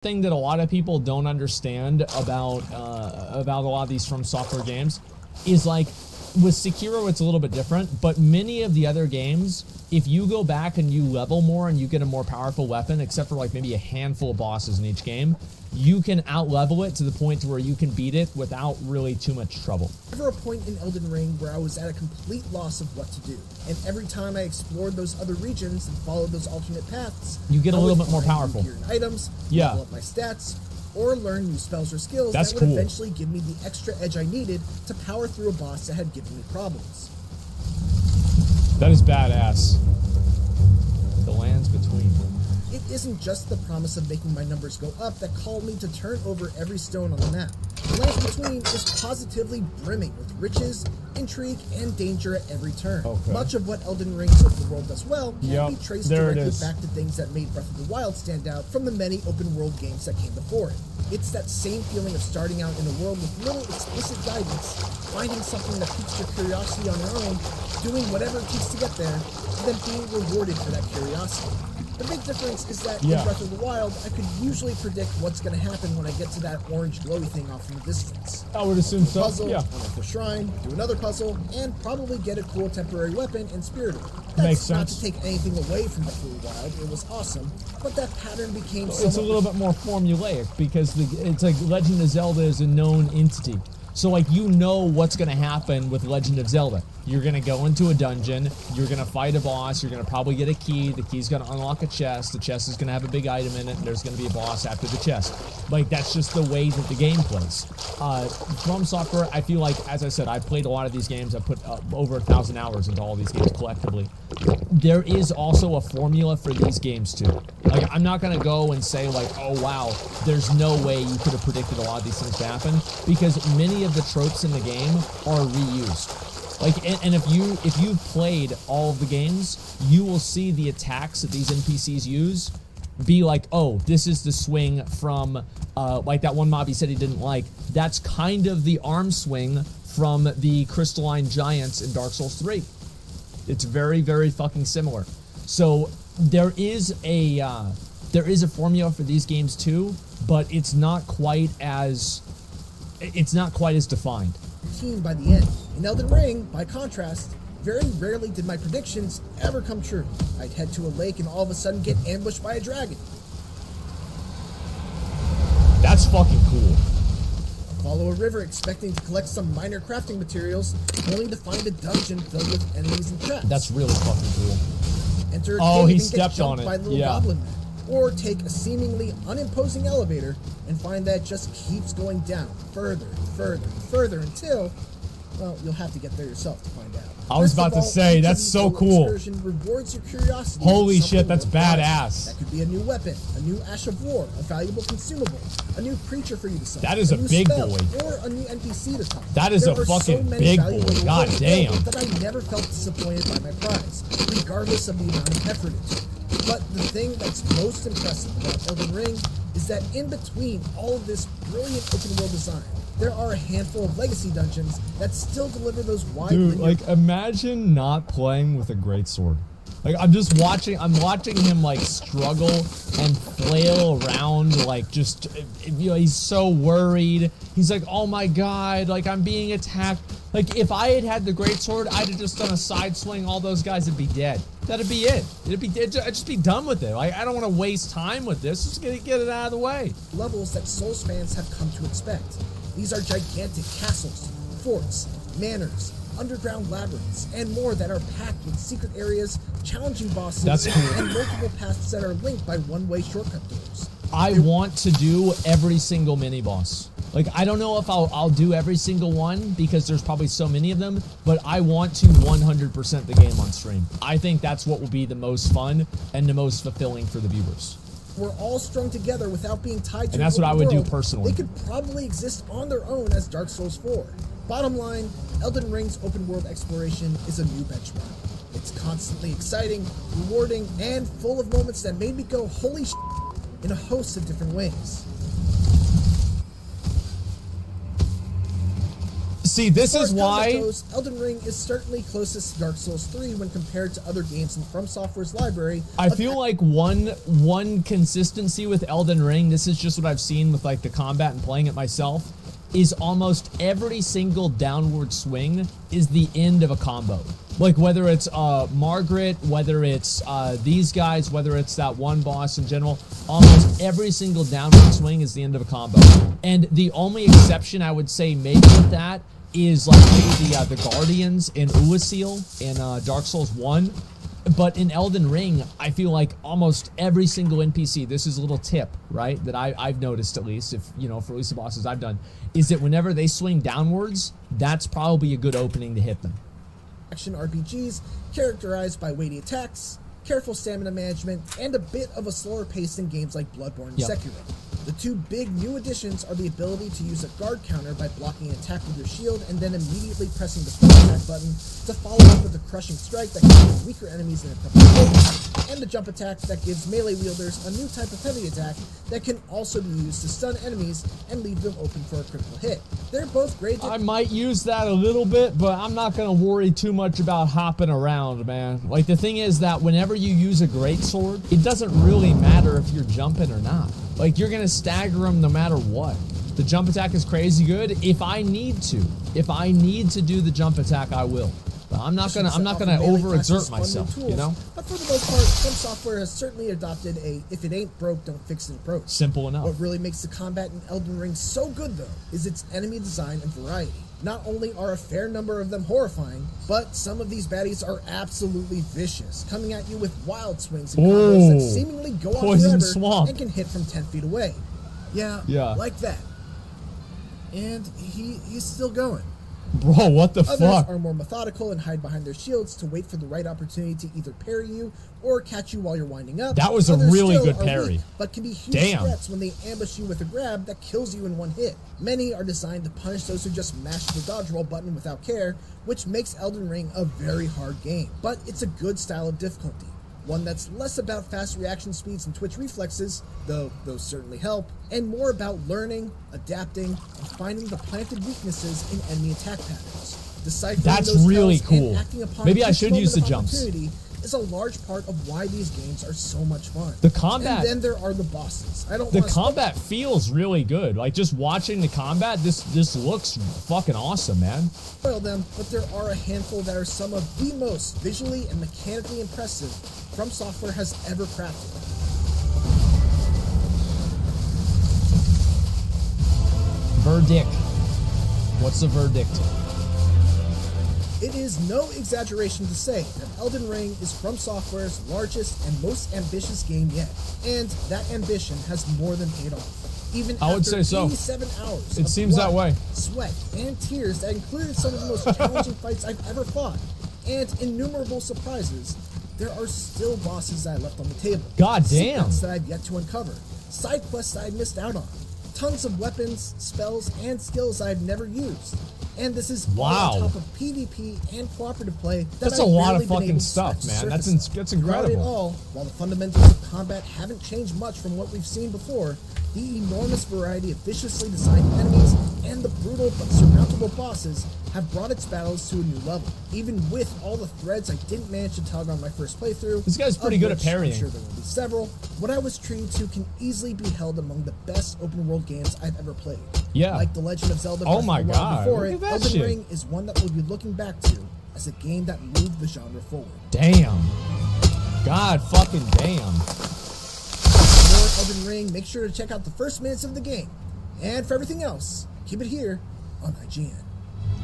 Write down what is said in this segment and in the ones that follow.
thing that a lot of people don't understand about a lot of these From Software games is, like, with Sekiro it's a little bit different, but many of the other games, if you go back and you level more and you get a more powerful weapon, except for like maybe a handful of bosses in each game, you can out-level it to the point to where you can beat it without really too much trouble. Ever a point in Elden Ring where I was at a complete loss of what to do, and every time I explored those other regions and followed those alternate paths, you get a little bit more powerful. Gear and items, yeah, level up my stats, or learn new spells or skills that would eventually give me the extra edge I needed to power through a boss that had given me problems. That is badass. The lands between. It isn't just the promise of making my numbers go up that called me to turn over every stone on the map. The Lands Between is positively brimming with riches, intrigue, and danger at every turn. Okay. Much of what Elden Ring's open world does well can be traced directly back to things that made Breath of the Wild stand out from the many open world games that came before it. It's that same feeling of starting out in a world with little explicit guidance, finding something that piques your curiosity on your own, doing whatever it takes to get there, and then being rewarded for that curiosity. The big difference is that in Breath of the Wild, I could usually predict what's going to happen when I get to that orange glowy thing off in the distance. I would assume so, puzzle, unlock the shrine, do another puzzle, and probably get a cool temporary weapon and Spirited. That's not to take anything away from Breath of the Wild, it was awesome, but that pattern became It's a little bit more formulaic, because it's like Legend of Zelda is a known entity. So, like, you know what's going to happen with Legend of Zelda. You're going to go into a dungeon, you're going to fight a boss, you're going to probably get a key, the key's going to unlock a chest, the chest is going to have a big item in it, and there's going to be a boss after the chest. Like, that's just the way that the game plays. From Software, I feel like, as I said, I've played a lot of these games, I've put over 1,000 hours into all these games collectively. There is also a formula for these games, too. Like, I'm not going to go and say, like, oh, wow, there's no way you could have predicted a lot of these things to happen, because many of the tropes in the game are reused. Like, and if you've played all of the games, you will see the attacks that these NPCs use be like, oh, this is the swing from, like that one mob he said he didn't like. That's kind of the arm swing from the crystalline giants in Dark Souls 3. It's very, very fucking similar. So there is a formula for these games too, but it's not quite as defined. By the end. In Elden Ring, by contrast, very rarely did my predictions ever come true. I'd head to a lake and all of a sudden get ambushed by a dragon. That's fucking cool. Follow a river expecting to collect some minor crafting materials, only to find a dungeon filled with enemies and traps. That's really fucking cool. Enter a cave he and stepped get on jumped it. by little goblin men. Or take a seemingly unimposing elevator and find that it just keeps going down further and further and further until, well, you'll have to get there yourself to find out. I was about to say, that's so cool. Rewards your curiosity. Holy shit, that's badass. That could be a new weapon, a new Ash of War, a valuable consumable, a new creature for you to summon. That is a big boy. Or a new NPC to talk to. That is a fucking big boy. God damn. That I never felt disappointed by my prize, regardless of the amount of effort it took. But the thing that's most impressive about Elden Ring is that in between all of this brilliant open world design, there are a handful of legacy dungeons that still deliver those wide Dude, like, imagine not playing with a greatsword. Like, I'm watching him, like, struggle and flail around, like, just, you know, he's so worried. He's like, oh my god, like, I'm being attacked. Like, if I had had the greatsword, I'd have just done a side swing, all those guys would be dead. That'd be it. I'd just be done with it. Like, I don't want to waste time with this. Just get it out of the way. Levels that Souls fans have come to expect. These are gigantic castles, forts, manors, underground labyrinths, and more that are packed with secret areas, challenging bosses, and multiple paths that are linked by one-way shortcut doors. I want to do every single mini-boss. Like, I don't know if I'll do every single one, because there's probably so many of them, but I want to 100% the game on stream. I think that's what will be the most fun and the most fulfilling for the viewers. Were all strung together without being tied to and that's what I would do personally. They could probably exist on their own as Dark Souls 4. Bottom line, Elden Ring's open world exploration is a new benchmark. It's constantly exciting, rewarding, and full of moments that made me go holy shit in a host of different ways. See, this is why goes, Elden Ring is certainly closest to Dark Souls 3 when compared to other games in From Software's library. I feel like one consistency with Elden Ring, this is just what I've seen with like the combat and playing it myself, is almost every single downward swing is the end of a combo. Like whether it's Margaret, whether it's these guys, whether it's that one boss in general, almost every single downward swing is the end of a combo. And the only exception I would say maybe with that is like maybe the Guardians in Ulasil in Dark Souls 1. But in Elden Ring, I feel like almost every single NPC, this is a little tip, right, that I've noticed at least, if you know, for at least the bosses I've done, is that whenever they swing downwards, that's probably a good opening to hit them. Action RPGs characterized by weighty attacks, careful stamina management, and a bit of a slower pace than games like Bloodborne and Sekiro. The two big new additions are the ability to use a guard counter by blocking an attack with your shield and then immediately pressing the full attack button to follow up with a crushing strike that can hit weaker enemies in a couple of hits, and the jump attack that gives melee wielders a new type of heavy attack that can also be used to stun enemies and leave them open for a critical hit. They're both great. I might use that a little bit, but I'm not going to worry too much about hopping around, man. Like, the thing is that whenever you use a greatsword, it doesn't really matter if you're jumping or not. Like, you're going to stagger them no matter what. The jump attack is crazy good. If I need to do the jump attack, I will. But I'm not gonna overexert myself, you know? But for the most part, From Software has certainly adopted a if it ain't broke, don't fix it approach. Simple enough. What really makes the combat in Elden Ring so good, though, is its enemy design and variety. Not only are a fair number of them horrifying, but some of these baddies are absolutely vicious, coming at you with wild swings and combos that seemingly go on forever and can hit from 10 feet away. Yeah, like that. And he's still going. Bro, what the fuck? Others are more methodical and hide behind their shields to wait for the right opportunity to either parry you or catch you while you're winding up. That was a really good parry. Weak, but can be huge threats when they ambush you with a grab that kills you in one hit. Many are designed to punish those who just mash the dodge roll button without care, which makes Elden Ring a very hard game. But it's a good style of difficulty. One that's less about fast reaction speeds and twitch reflexes, though those certainly help, and more about learning, adapting, and finding the planted weaknesses in enemy attack patterns. Deciphering those really spells cool. And acting upon Maybe I should use the jumps. Is a large part of why these games are so much fun. The combat, and then there are the bosses. The combat feels really good. Like, just watching the combat, this looks fucking awesome, man. Spoil them, but there are a handful that are some of the most visually and mechanically impressive From Software has ever crafted. Verdict. What's the verdict? It is no exaggeration to say that Elden Ring is From Software's largest and most ambitious game yet, and that ambition has more than paid off. Even I would after say so. 87 hours it of seems blood, that way. Sweat, and tears that included some of the most challenging fights I've ever fought, and innumerable surprises, there are still bosses that I left on the table. God damn. Secrets that I've yet to uncover. Side quests that I missed out on. Tons of weapons, spells, and skills I've never used. And this is all on top of PvP and cooperative play. That's a lot of fucking stuff, man. That's incredible. Throughout it all, while the fundamentals of combat haven't changed much from what we've seen before, the enormous variety of viciously designed enemies and the brutal but surmountable bosses have brought its battles to a new level. Even with all the threads I didn't manage to tug on my first playthrough, this guy's pretty good at parrying. I'm sure there will be several. What I was treated to can easily be held among the best open world games I've ever played. Yeah. Like The Legend of Zelda oh my god. before it, Elden Ring is one that we'll be looking back to as a game that moved the genre forward. Damn. God fucking damn. For Elden Ring, make sure to check out the first minutes of the game. And for everything else, keep it here on IGN.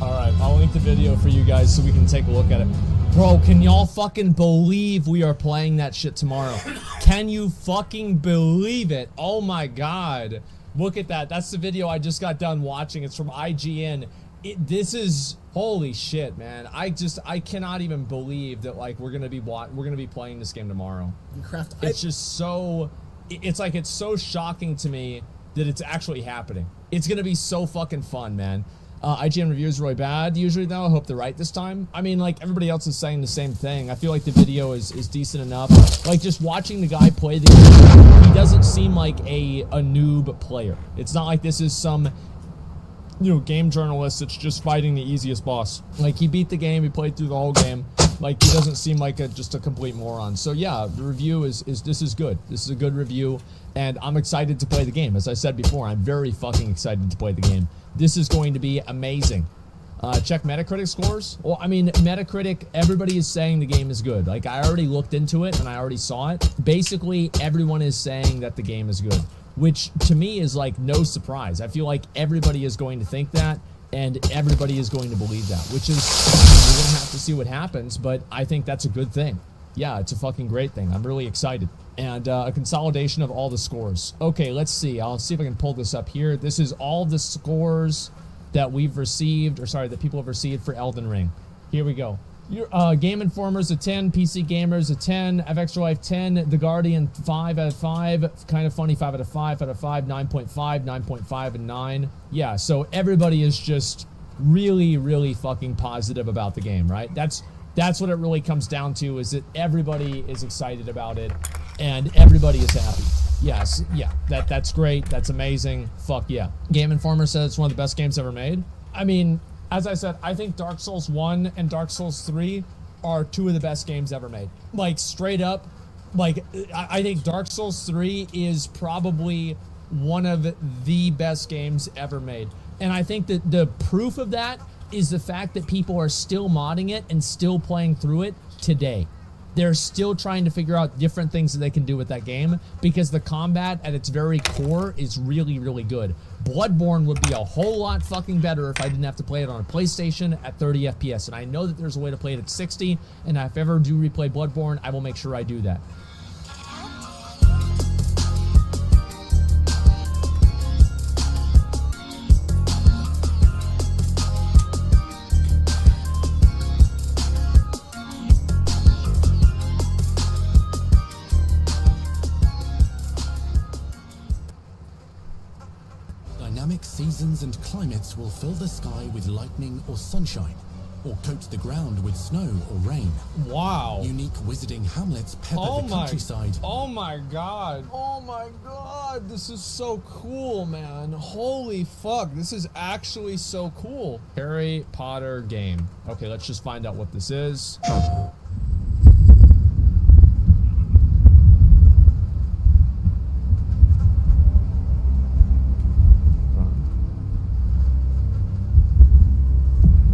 Alright, I'll link the video for you guys so we can take a look at it. Bro, can y'all fucking believe we are playing that shit tomorrow? Can you fucking believe it? Oh my god. Look at that. That's the video I just got done watching. It's from IGN. This is holy shit, man. I cannot even believe that like we're gonna be playing this game tomorrow. It's just so it's like it's so shocking to me that it's actually happening. It's gonna be so fucking fun, man. IGN reviews really bad usually though. I hope they're right this time. I mean, like, everybody else is saying the same thing. I feel like the video is decent enough. Like, just watching the guy play the game, he doesn't seem like a noob player. It's not like this is some game journalists, it's just fighting the easiest boss. Like, he beat the game, he played through the whole game. Like, he doesn't seem like just a complete moron. So yeah, the review is this is good. This is a good review, and I'm excited to play the game. As I said before, I'm very fucking excited to play the game. This is going to be amazing. Check Metacritic scores. Well, I mean, Metacritic, everybody is saying the game is good. Like, I already looked into it and I already saw it. Basically, everyone is saying that the game is good, which to me is like no surprise. I feel like everybody is going to think that, and everybody is going to believe that, which is, we're going to have to see what happens, but I think that's a good thing. Yeah, it's a fucking great thing. I'm really excited. And a consolidation of all the scores. Okay, let's see. I'll see if I can pull this up here. This is all the scores that we've received, or sorry, that people have received for Elden Ring. Here we go. Your Game Informer's a 10, PC Gamer's a 10, FX Life 10, The Guardian 5 out of 5, Kind of Funny 5 out of 5, 9.5, 9.5, and 9. Yeah, so everybody is just really, really fucking positive about the game, right? That's what it really comes down to, is that everybody is excited about it, and everybody is happy. Yes, yeah, that's great, that's amazing, fuck yeah. Game Informer says it's one of the best games ever made. I mean, as I said, I think Dark Souls 1 and Dark Souls 3 are two of the best games ever made. Like, straight up, like, I think Dark Souls 3 is probably one of the best games ever made. And I think that the proof of that is the fact that people are still modding it and still playing through it today. They're still trying to figure out different things that they can do with that game, because the combat at its very core is really, really good. Bloodborne would be a whole lot fucking better if I didn't have to play it on a PlayStation at 30 FPS. And I know that there's a way to play it at 60, and if I ever do replay Bloodborne, I will make sure I do that. Dynamic seasons and climates will fill the sky with lightning or sunshine, or coat the ground with snow or rain. Wow. Unique wizarding hamlets pepper the countryside. Oh my god. Oh my god. This is so cool, man. Holy fuck. This is actually so cool. Harry Potter game. Okay, let's just find out what this is.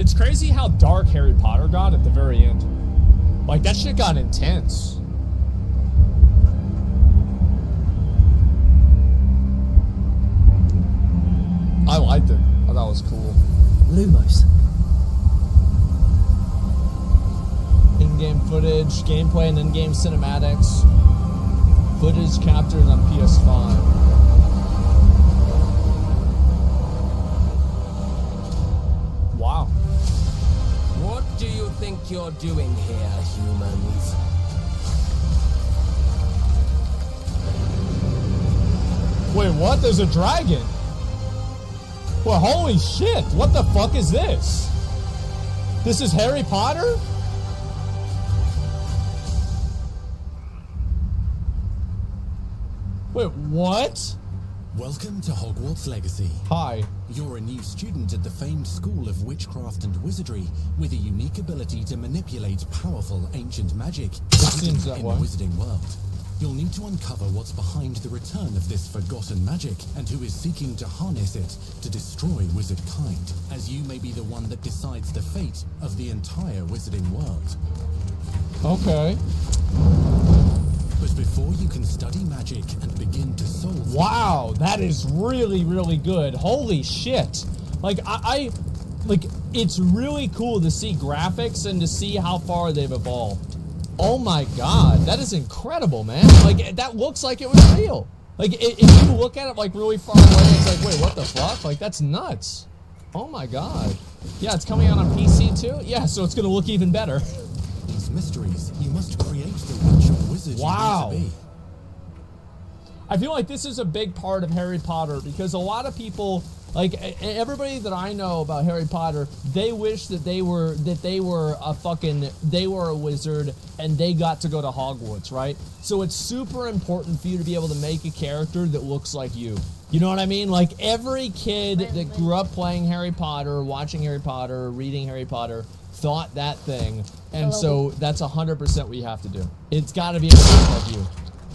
It's crazy how dark Harry Potter got at the very end. Like, that shit got intense. I liked it. I thought it was cool. Lumos. In-game footage, gameplay, and in-game cinematics. Footage captured on PS5. Wow. What do you think you're doing here, humans? Wait, what? There's a dragon? Well, holy shit! What the fuck is this? This is Harry Potter? Wait, what? Welcome to Hogwarts Legacy. Hi. You're a new student at the famed School of Witchcraft and Wizardry with a unique ability to manipulate powerful ancient magic Seems that in way. the wizarding world. You'll need to uncover what's behind the return of this forgotten magic and who is seeking to harness it to destroy wizard kind, as you may be the one that decides the fate of the entire wizarding world. Okay. But before you can study magic and begin to solve... Wow, that is really, really good. Holy shit. Like, like, it's really cool to see graphics and to see how far they've evolved. Oh my god, that is incredible, man. Like, that looks like it was real. Like, if you look at it, like, really far away, it's like, wait, what the fuck? Like, that's nuts. Oh my god. Yeah, it's coming out on PC, too? Yeah, so it's gonna look even better. These mysteries, you must create the witch or wizard you want to be. I feel like this is a big part of Harry Potter, because a lot of people, like, everybody that I know about Harry Potter, they wish that they were a wizard and they got to go to Hogwarts, right? So it's super important for you to be able to make a character that looks like you. You know what I mean? Like, every kid that grew up playing Harry Potter, watching Harry Potter, reading Harry Potter, thought that thing. And so that's 100% what you have to do. It's got to be a kid like you.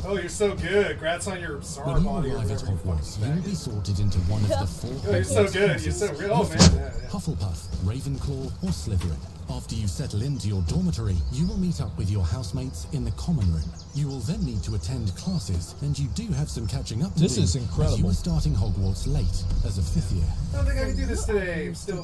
Oh, you're so good. Congrats on your Sauron When body. you arrive at Hogwarts, you will be sorted into one of the 4 Oh, you're so good. You're so good. Oh, man. Hufflepuff, Ravenclaw, or Slytherin. After you settle into your dormitory, you will meet up with your housemates in the common room. You will then need to attend classes, and you do have some catching up to do. This is incredible. As you are starting Hogwarts late as a 5th year. I don't think I can do this today. I'm still